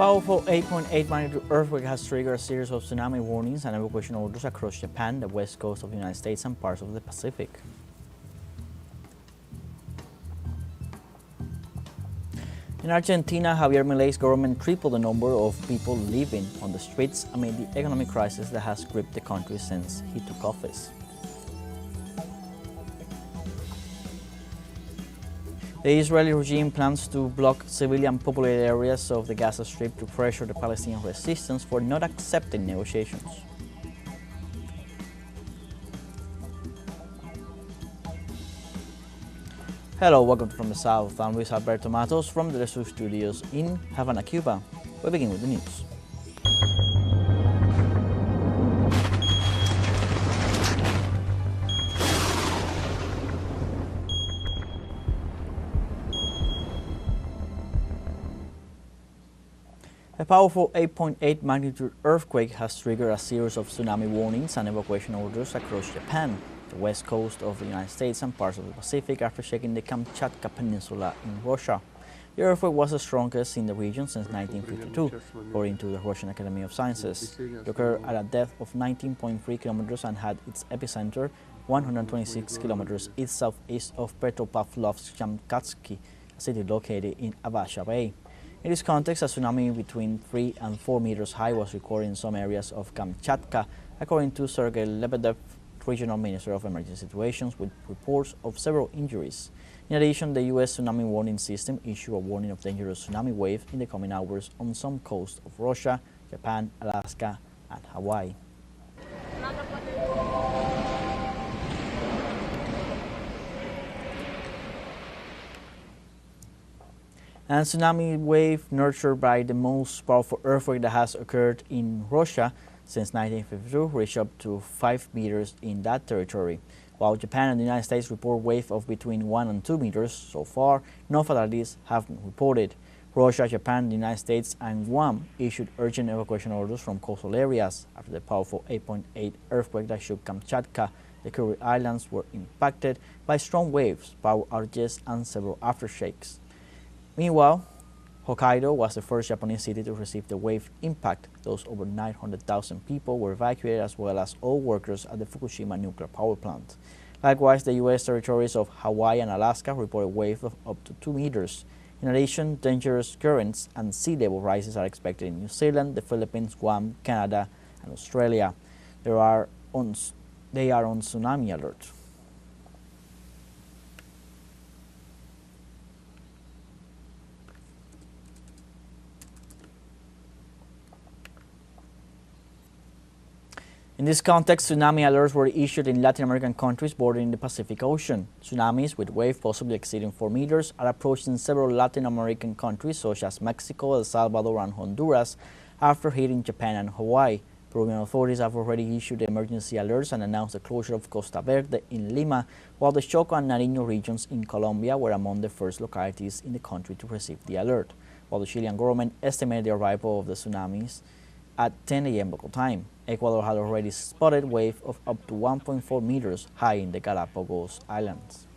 Powerful 8.8 magnitude earthquake has triggered a series of tsunami warnings and evacuation orders across Japan, the west coast of the United States, and parts of the Pacific. In Argentina, Javier Milei's government tripled the number of people living on the streets amid the economic crisis that has gripped the country since he took office. The Israeli regime plans to block civilian populated areas of the Gaza Strip to pressure the Palestinian resistance for not accepting negotiations. Hello, welcome from the South. I'm Luis Alberto Matos from the teleSUR studios in Havana, Cuba. We begin with the news. A powerful 8.8 magnitude earthquake has triggered a series of tsunami warnings and evacuation orders across Japan, the west coast of the United States, and parts of the Pacific after shaking the Kamchatka Peninsula in Russia. The earthquake was the strongest in the region since 1952, according to the Russian Academy of Sciences. It occurred at a depth of 19.3 kilometers and had its epicenter 126 kilometers east-southeast of Petropavlovsk-Kamchatsky, a city located in Avasha Bay. In this context, a tsunami between 3 and 4 meters high was recorded in some areas of Kamchatka, according to Sergei Lebedev, Regional Minister of Emergency Situations, with reports of several injuries. In addition, the U.S. Tsunami Warning System issued a warning of dangerous tsunami wave in the coming hours on some coasts of Russia, Japan, Alaska, and Hawaii. And tsunami wave nurtured by the most powerful earthquake that has occurred in Russia since 1952 reached up to 5 meters in that territory. While Japan and the United States report wave of between 1 and 2 meters, so far no fatalities have been reported. Russia, Japan, the United States, and Guam issued urgent evacuation orders from coastal areas after the powerful 8.8 earthquake that shook Kamchatka. The Kuril Islands were impacted by strong waves, power outages, and several aftershocks. Meanwhile, Hokkaido was the first Japanese city to receive the wave impact. Those over 900,000 people were evacuated, as well as all workers at the Fukushima nuclear power plant. Likewise, the U.S. territories of Hawaii and Alaska reported wave of up to 2 meters. In addition, dangerous currents and sea level rises are expected in New Zealand, the Philippines, Guam, Canada, and Australia. They are on tsunami alert. In this context, tsunami alerts were issued in Latin American countries bordering the Pacific Ocean. Tsunamis with wave possibly exceeding 4 meters are approaching several Latin American countries such as Mexico, El Salvador, and Honduras after hitting Japan and Hawaii. Peruvian authorities have already issued emergency alerts and announced the closure of Costa Verde in Lima, while the Choco and Nariño regions in Colombia were among the first localities in the country to receive the alert, while the Chilean government estimated the arrival of the tsunamis at 10 a.m. local time. Ecuador had already spotted wave of up to 1.4 meters high in the Galapagos Islands.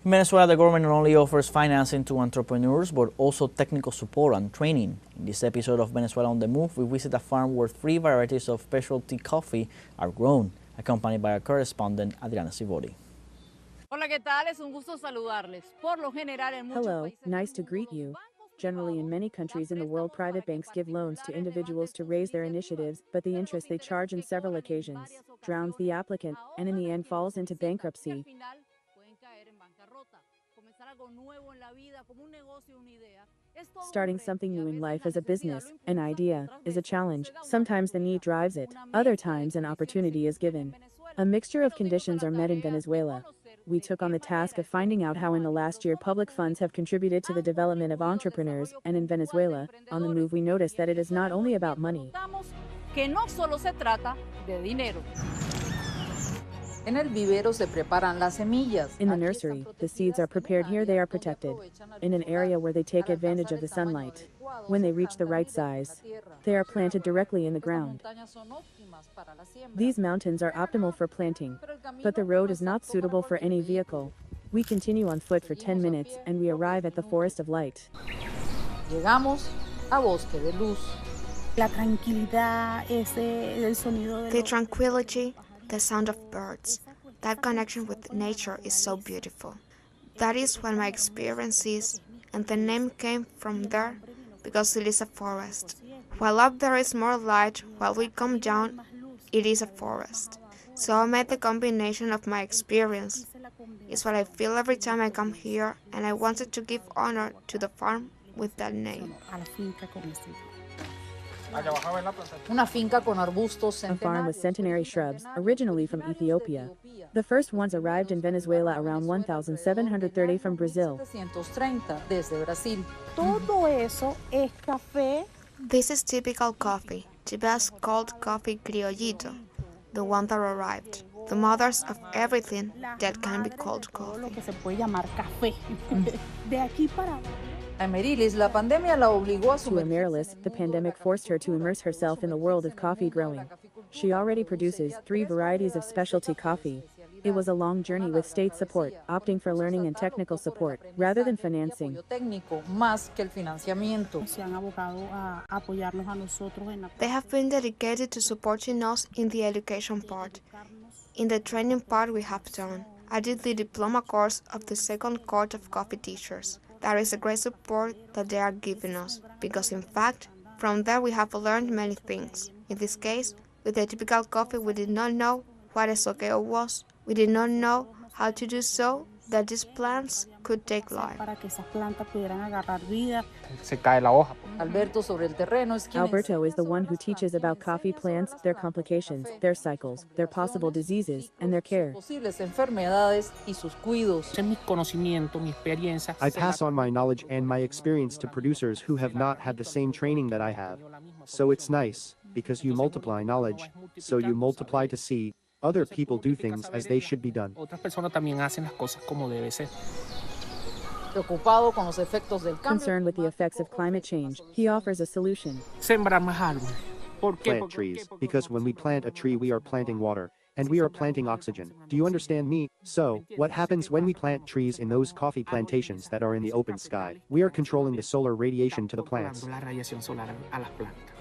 In Venezuela, the government not only offers financing to entrepreneurs, but also technical support and training. In this episode of Venezuela on the Move, we visit a farm where 3 varieties of specialty coffee are grown, accompanied by our correspondent Adriana Sivori. Hello, nice to greet you. Generally, in many countries in the world, private banks give loans to individuals to raise their initiatives, but the interest they charge in several occasions drowns the applicant and in the end falls into bankruptcy. Starting something new in life as a business, an idea, is a challenge. Sometimes the need drives it, other times an opportunity is given. A mixture of conditions are met in Venezuela. We took on the task of finding out how in the last year public funds have contributed to the development of entrepreneurs, and in Venezuela, on the Move, we noticed that it is not only about money. En el vivero se preparan las semillas. In the nursery, the seeds are prepared here, they are protected, in an area where they take advantage of the sunlight. When they reach the right size, they are planted directly in the ground. These mountains are optimal for planting, but the road is not suitable for any vehicle. We continue on foot for 10 minutes and we arrive at the Forest of Light. Llegamos a Bosque de Luz. La tranquilidad, el sonido de The tranquility, the sound of birds, that connection with nature is so beautiful. That is what my experience is, and the name came from there because it is a forest. While up there is more light, while we come down, it is a forest. So I made the combination of my experience. It's what I feel every time I come here, and I wanted to give honor to the farm with that name. a la finca con ese. Una finca con arbustos A farm with centenarios. centenary shrubs, originally from Ethiopia. The first ones arrived in Venezuela around 1730 from Brazil. 730 desde Brasil. Todo eso es café. This is typical coffee, the best called coffee criollito, the one that arrived, the mothers of everything that can be called Todo lo coffee. que se puede llamar café. De aquí para abajo. A Amarilis, la pandemia la obligó a To sumergirse Amarilis, en the un pandemic mundo forced her to immerse herself in the world of coffee growing. She already produces 3 varieties of specialty coffee. It was a long journey with state support, opting for learning and technical support, rather than financing. apoyo técnico más que el financiamiento. Se han abocado a apoyarnos a nosotros en la They have been dedicated to supporting us in the education part. In the training part we have done. I did the diploma course of the second court of coffee teachers. That is a great support that they are giving us, because in fact, from there we have learned many things. In this case, with the typical coffee, we did not know what a soqueo was. We did not know how to do so that these plants could take life. para que esas plantas pudieran agarrar vida. Se cae la hoja. Alberto sobre el terreno es quien Alberto is the enseña one sobre who las teaches about coffee plants, their complications, their cycles, their possible diseases, and their care. posibles enfermedades y sus cuidados. Ese es mi conocimiento, mi experiencia. I pass on my knowledge and my experience to producers who have not had the same training that I have. So it's nice, because you multiply knowledge, so you multiply to see other people do things as they should be done. Otras personas también hacen las cosas como debe ser. Preocupado con los efectos del cambio Concerned with the effects of climate change, he offers a solution. Sembrar más árboles. ¿Por qué? Plant trees, because when we plant a tree we are planting water, and we are planting oxygen. Do you understand me? So, what happens when we plant trees in those coffee plantations that are in the open sky? We are controlling the solar radiation to the plants. La radiación solar a las plantas.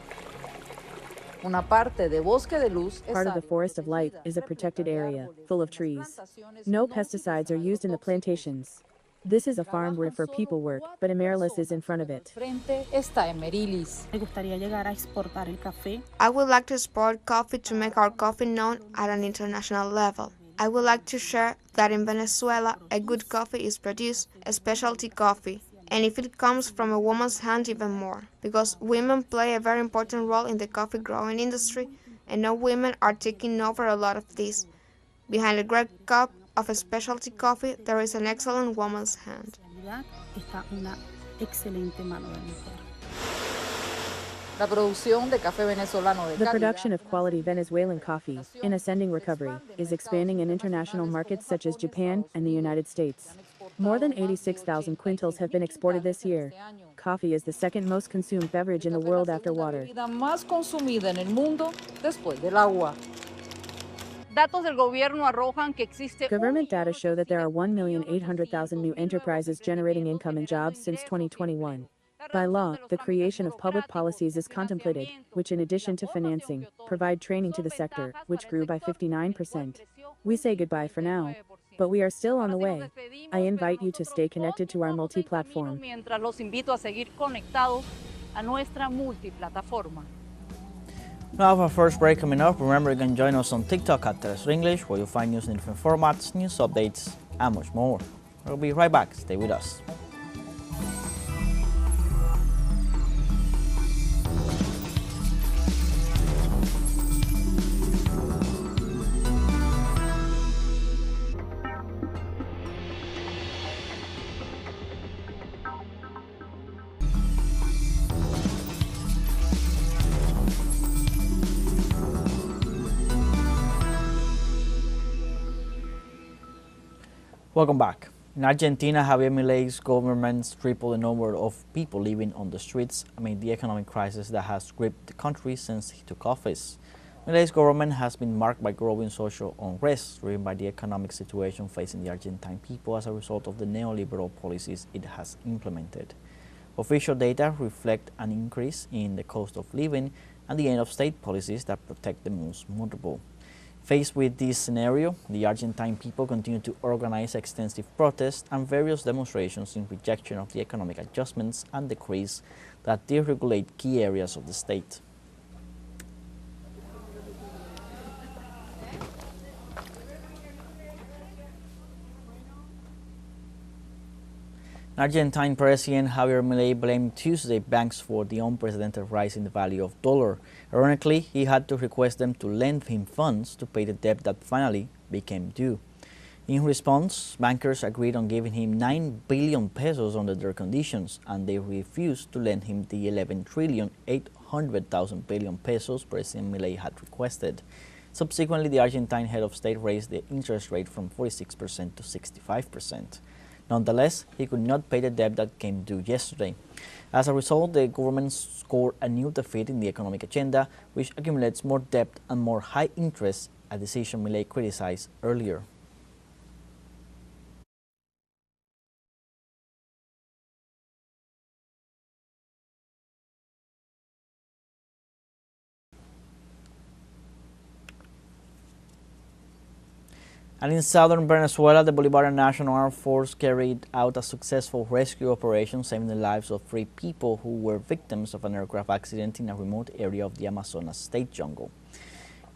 Una parte de Bosque de Luz es Part of the área Forest of Light is a protected area, full of trees. No pesticides are used in the plantations. This is a farm where for people work, but Amarilis is in front of it. Frente está Amarilis. Me gustaría llegar a exportar el café. I would like to export coffee to make our coffee known at an international level. I would like to share that in Venezuela, a good coffee is produced, a specialty coffee, and if it comes from a woman's hand, even more, because women play a very important role in the coffee growing industry, and now women are taking over a lot of this. Behind a great cup of a specialty coffee, there is an excellent woman's hand. En realidad está una excelente mano de mujer. La producción de café venezolano de The calidad production of quality Venezuelan coffee, in ascending recovery, is expanding in international markets such as Japan and the United States. More than 86,000 quintals have been exported this year. Coffee is the second most consumed beverage in the world after water. la más consumida en el mundo después del agua. Datos del gobierno arrojan que existe Government data show that there are 1,800,000 new enterprises generating income and jobs since 2021. By law, the creation of public policies is contemplated, which in addition to financing, provide training to the sector, which grew by 59%. We say goodbye for now, but we are still on the way. I invite you to stay connected to our multi-platform. mientras los invito a seguir conectados a nuestra multiplataforma. Now, for our first break coming up, remember you can join us on TikTok at teleSUR English, where you'll find news in different formats, news updates, and much more. We'll be right back. Stay with us. Welcome back. In Argentina, Javier Milei's government tripled the number of people living on the streets amid the economic crisis that has gripped the country since he took office. Milei's government has been marked by growing social unrest driven by the economic situation facing the Argentine people as a result of the neoliberal policies it has implemented. Official data reflect an increase in the cost of living and the end of state policies that protect the most vulnerable. Faced with this scenario, the Argentine people continue to organize extensive protests and various demonstrations in rejection of the economic adjustments and decrees that deregulate key areas of the state. Argentine President Javier Milei blamed Tuesday banks for the unprecedented rise in the value of dollar. Ironically, he had to request them to lend him funds to pay the debt that finally became due. In response, bankers agreed on giving him 9 billion pesos under their conditions, and they refused to lend him the 11,800,000 billion pesos President Milei had requested. Subsequently, the Argentine head of state raised the interest rate from 46% to 65%. Nonetheless, he could not pay the debt that came due yesterday. As a result, the government scored a new defeat in the economic agenda, which accumulates more debt and more high interest, a decision Milei criticized earlier. And in southern Venezuela, the Bolivarian National Armed Force carried out a successful rescue operation, saving the lives of 3 people who were victims of an aircraft accident in a remote area of the Amazonas state jungle.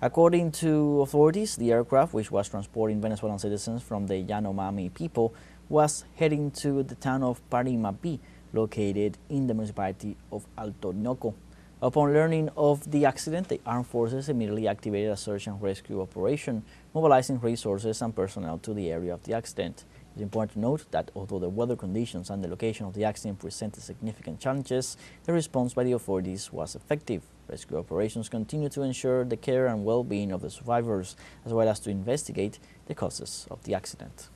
According to authorities, the aircraft, which was transporting Venezuelan citizens from the Yanomami people, was heading to the town of Parimapi, located in the municipality of Alto Noco. Upon learning of the accident, the armed forces immediately activated a search and rescue operation, mobilizing resources and personnel to the area of the accident. It's important to note that although the weather conditions and the location of the accident presented significant challenges, the response by the authorities was effective. Rescue operations continue to ensure the care and well-being of the survivors, as well as to investigate the causes of the accident.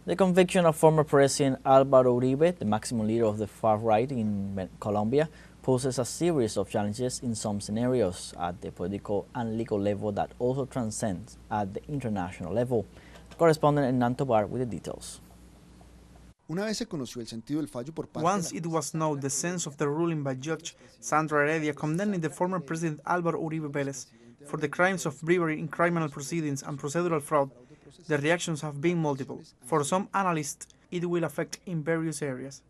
The conviction of former President Álvaro Uribe, the maximum leader of the far right in Colombia, poses a series of challenges in some scenarios at the political and legal level that also transcends at the international level. Correspondent Hernán Tobar with the details. Once it was known the sense of the ruling by Judge Sandra Heredia condemning the former President Álvaro Uribe Vélez for the crimes of bribery in criminal proceedings and procedural fraud, the reactions have been multiple. For some analysts, it will affect in various areas.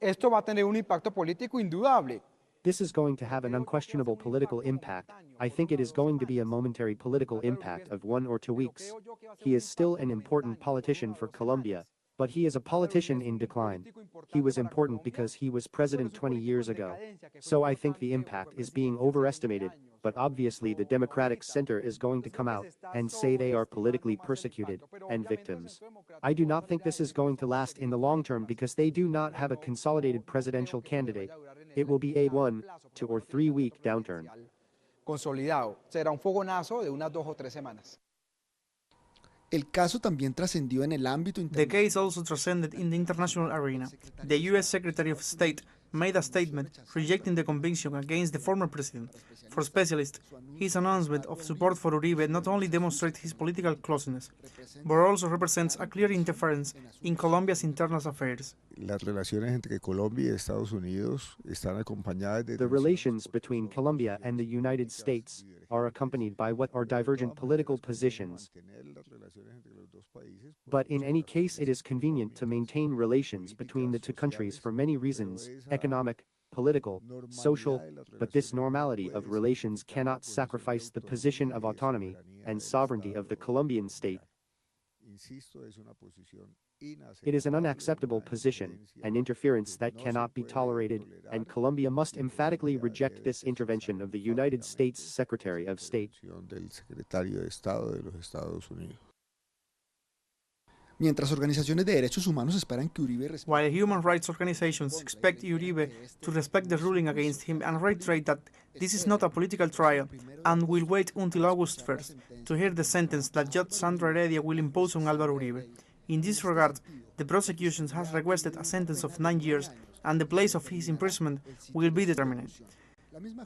Esto va a tener un impacto político indudable. This is going to have an unquestionable political impact. I think it is going to be a momentary political impact of 1 or 2 weeks. He is still an important politician for Colombia, but he is a politician in decline. He was important because he was president 20 years ago. So I think the impact is being overestimated, but obviously the Democratic Center is going to come out and say they are politically persecuted and victims. I do not think this is going to last in the long term because they do not have a consolidated presidential candidate. It will be a 1, 2 or 3 week downturn. Consolidado. Será un fogonazo de unas 2 o 3 semanas. El caso también trascendió en el ámbito The case also transcended in the international arena. The U.S. Secretary of State made a statement rejecting the conviction against the former president. For specialists, his announcement of support for Uribe not only demonstrates his political closeness, but also represents a clear interference in Colombia's internal affairs. Las relaciones entre Colombia y Estados Unidos están acompañadas de... The relations between Colombia and the United States are accompanied by what are divergent political positions. But in any case, it is convenient to maintain relations between the 2 countries for many reasons, economic, political, social, but this normality of relations cannot sacrifice the position of autonomy and sovereignty of the Colombian state. It is an unacceptable position, an interference that cannot be tolerated, and Colombia must emphatically reject this intervention of the United States Secretary of State. Mientras organizaciones de derechos humanos esperan que Uribe respete. While human rights organizations expect Uribe to respect the ruling against him and reiterate that this is not a political trial and will wait until August 1st to hear the sentence that Judge Sandra Heredia will impose on Álvaro Uribe. In this regard, the prosecution has requested a sentence of 9 years and the place of his imprisonment will be determined.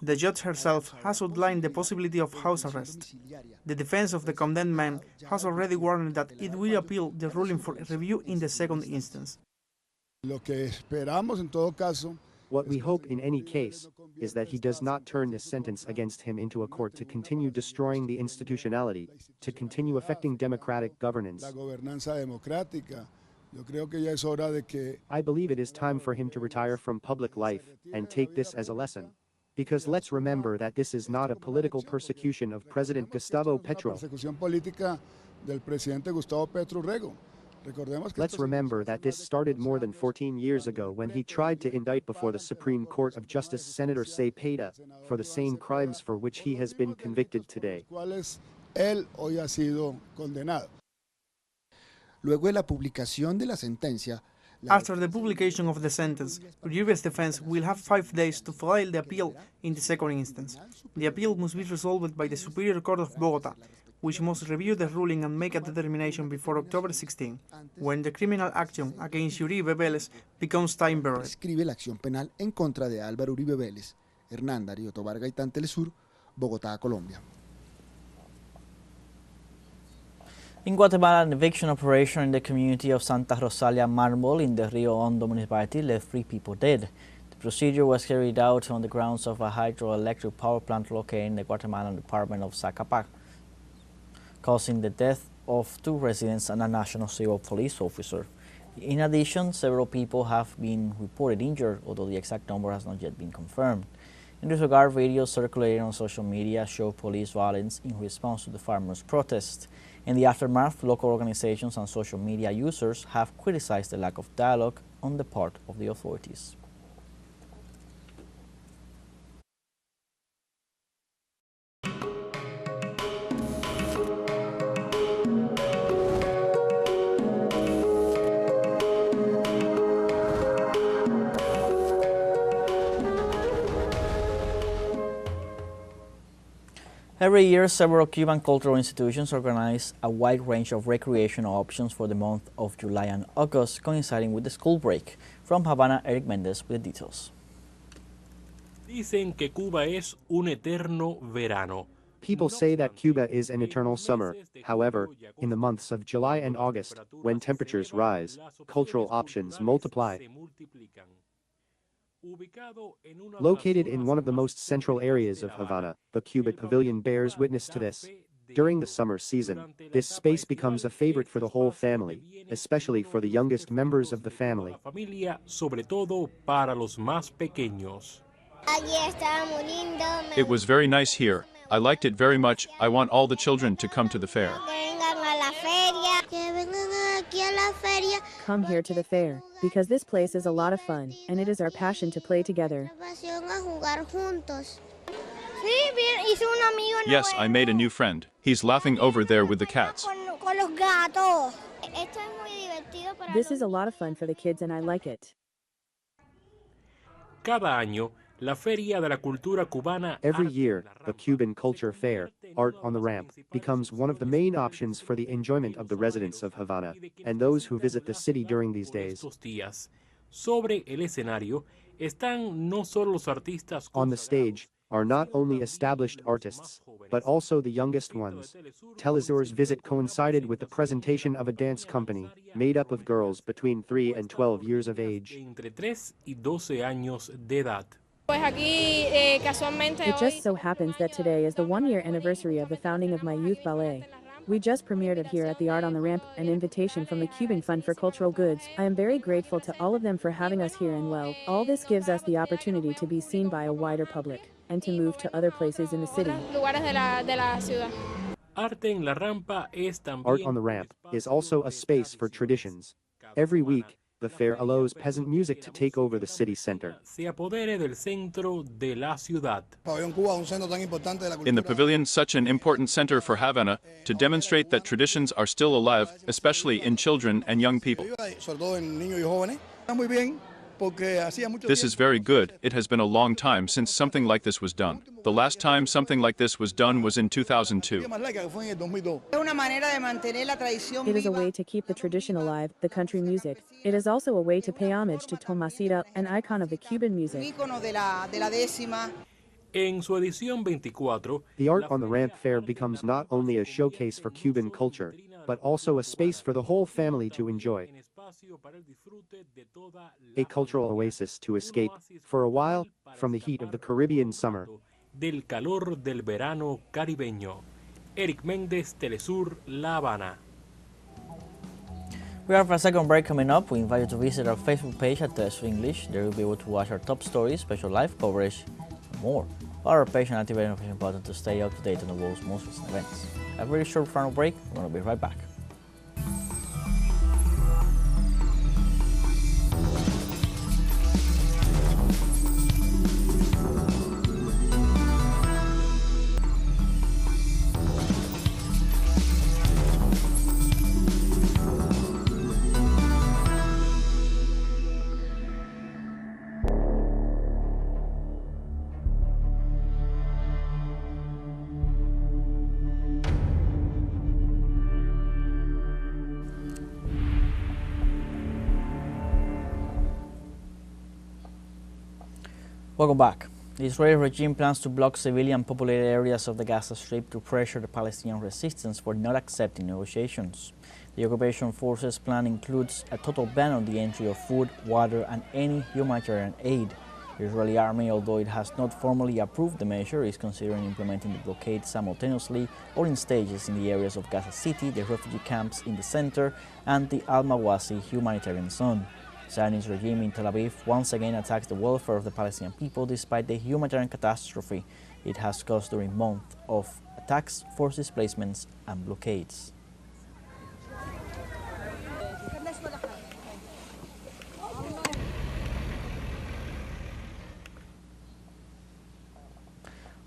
The judge herself has outlined the possibility of house arrest. The defense of the condemned man has already warned that it will appeal the ruling for review in the second instance. What we hope in any case is that he does not turn this sentence against him into a court to continue destroying the institutionality, to continue affecting democratic governance. I believe it is time for him to retire from public life and take this as a lesson. Because let's remember that this is not a political persecution of President Gustavo Petro. Let's remember that this started more than 14 years ago when he tried to indict before the Supreme Court of Justice Senator Cepeda for the same crimes for which he has been convicted today. Luego de la publicación de la sentencia, After the publication of the sentence, Uribe's defense will have 5 days to file the appeal in the second instance. The appeal must be resolved by the Superior Court of Bogotá, which must review the ruling and make a determination before October 16, when the criminal action against Uribe Vélez becomes time-barred. Escribe la acción penal en contra de Álvaro Uribe Vélez. Hernán Darío Tobar Gaitán, teleSUR, Bogotá, Colombia. In Guatemala, an eviction operation in the community of Santa Rosalia Marbol in the Rio Hondo municipality left 3 people dead. The procedure was carried out on the grounds of a hydroelectric power plant located in the Guatemalan department of Zacapa, causing the death of 2 residents and a national civil police officer. In addition, several people have been reported injured, although the exact number has not yet been confirmed. In this regard, videos circulating on social media show police violence in response to the farmers' protest. In the aftermath, local organizations and social media users have criticized the lack of dialogue on the part of the authorities. Every year, several Cuban cultural institutions organize a wide range of recreational options for the month of July and August, coinciding with the school break. From Havana, Eric Mendez with the details. Dicen que Cuba es un eterno verano. People say that Cuba is an eternal summer. However, in the months of July and August, when temperatures rise, cultural options multiply. Located in one of the most central areas of Havana, the Cuba Pavilion bears witness to this. During the summer season, this space becomes a favorite for the whole family, especially for the youngest members of the family. It was very nice here. I liked it very much. I want all the children to come to the fair. Come here to the fair, because this place is a lot of fun, and it is our passion to play together. Yes, I made a new friend. He's laughing over there with the cats. This is a lot of fun for the kids and I like it. Cada año, la Feria de la Cultura Cubana. Every year, the Cuban Culture Fair, Art on the Ramp, becomes one of the main options for the enjoyment of the residents of Havana and those who visit the city during these days. Sobre el escenario están no solo los artistas. On the stage are not only established artists, but also the youngest ones. teleSUR's visit coincided with the presentation of a dance company made up of girls between 3 and 12 years of age. Entre 3 y 12 años de edad. It just so happens that today is the 1-year anniversary of the founding of my youth ballet. We just premiered it here at the Art on the Ramp, an invitation from the Cuban Fund for Cultural Goods. I am very grateful to all of them for having us here, and well, all this gives us the opportunity to be seen by a wider public and to move to other places in the city. Arte en la Rampa es también. Art on the Ramp is also a space for traditions. Every week, The fair allows peasant music to take over the city center. Se apodere del centro de la ciudad. In the pavilion, such an important center for Havana, to demonstrate that traditions are still alive, especially in children and young people. This is very good. It has been a long time since something like this was done. The last time something like this was done was in 2002. It is a way to keep the tradition alive, the country music. It is also a way to pay homage to Tomasita, an icon of the Cuban music. En su edición 24, The art on the ramp fair becomes not only a showcase for Cuban culture, but also a space for the whole family to enjoy. A cultural oasis to escape, for a while, from the heat of the Caribbean summer. Del calor del verano caribeño. Eric Méndez, telesur, La Habana. We have a second break coming up. We invite you to visit our Facebook page at teleSUR English. There you'll be able to watch our top stories, special live coverage, and more. Follow our page and activate the notification button to stay up to date on the world's most recent events. A very short final break. We're going to be right back. Welcome back. The Israeli regime plans to block civilian populated areas of the Gaza Strip to pressure the Palestinian resistance for not accepting negotiations. The occupation forces plan includes a total ban on the entry of food, water, and any humanitarian aid. The Israeli army, although it has not formally approved the measure, is considering implementing the blockade simultaneously or in stages in the areas of Gaza City, the refugee camps in the center, and the Al-Mawasi humanitarian zone. The Zionist regime in Tel Aviv once again attacks the welfare of the Palestinian people despite the humanitarian catastrophe it has caused during months of attacks, forced displacements, and blockades.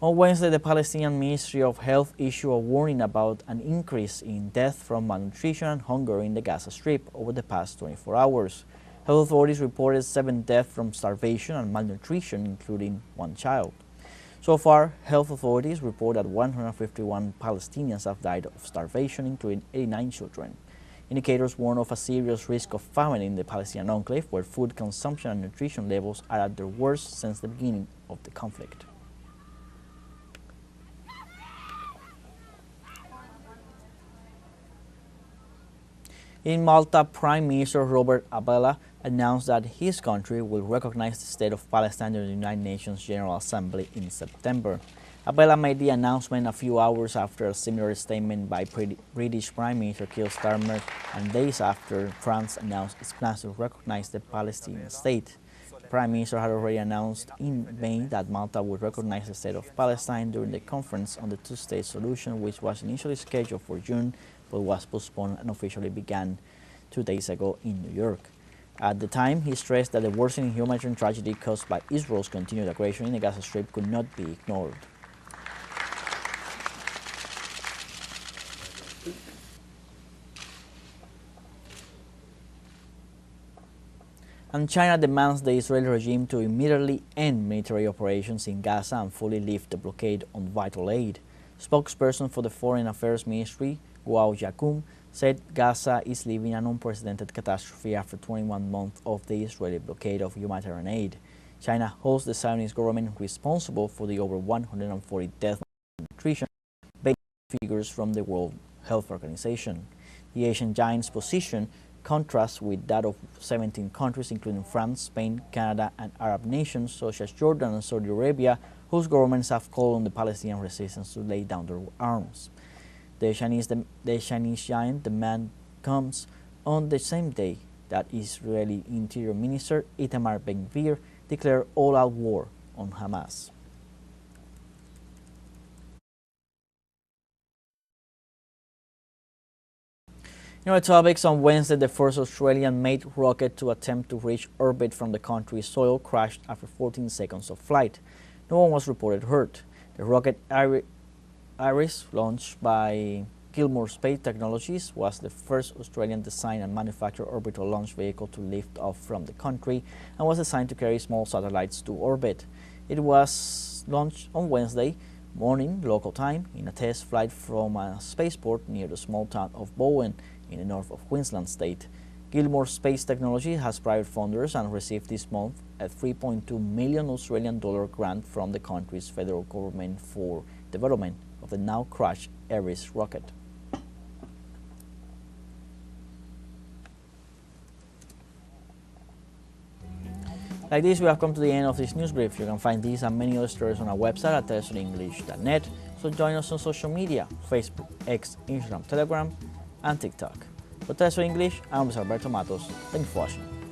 On Wednesday, the Palestinian Ministry of Health issued a warning about an increase in death from malnutrition and hunger in the Gaza Strip over the past 24 hours. Health authorities reported 7 deaths from starvation and malnutrition, including 1 child. So far, health authorities report that 151 Palestinians have died of starvation, including 89 children. Indicators warn of a serious risk of famine in the Palestinian enclave, where food consumption and nutrition levels are at their worst since the beginning of the conflict. In Malta, Prime Minister Robert Abela announced that his country will recognize the State of Palestine during the United Nations General Assembly in September. Abela made the announcement a few hours after a similar statement by British Prime Minister Keir Starmer and days after France announced its plans to recognize the Palestinian state. The Prime Minister had already announced in May that Malta would recognize the State of Palestine during the conference on the two-state solution, which was initially scheduled for June but was postponed and officially began 2 days ago in New York. At the time, he stressed that the worsening humanitarian tragedy caused by Israel's continued aggression in the Gaza Strip could not be ignored. And China demands the Israeli regime to immediately end military operations in Gaza and fully lift the blockade on vital aid. Spokesperson for the Foreign Affairs Ministry, Guo Jiakun, said Gaza is living an unprecedented catastrophe after 21 months of the Israeli blockade of humanitarian aid. China holds the Zionist government responsible for the over 140 deaths and malnutrition, based on figures from the World Health Organization. The Asian giant's position contrasts with that of 17 countries, including France, Spain, Canada, and Arab nations such as Jordan and Saudi Arabia, whose governments have called on the Palestinian resistance to lay down their arms. The Chinese giant demand comes on the same day that Israeli Interior Minister Itamar Ben-Gvir declared all-out war on Hamas. In other topics, on Wednesday, the first Australian-made rocket to attempt to reach orbit from the country's soil crashed after 14 seconds of flight. No one was reported hurt. The rocket Iris, launched by Gilmour Space Technologies, was the first Australian-designed and manufactured orbital launch vehicle to lift off from the country and was designed to carry small satellites to orbit. It was launched on Wednesday morning local time in a test flight from a spaceport near the small town of Bowen in the north of Queensland state. Gilmour Space Technology has private funders and received this month a $3.2 million Australian grant from the country's federal government for development of the now crashed Ares rocket. Like this, we have come to the end of this news brief. You can find these and many other stories on our website at telesurenglish.net. So join us on social media: Facebook, X, Instagram, Telegram, and TikTok. For TeleSUR English, I'm Luis Alberto Matos. Thank you for watching.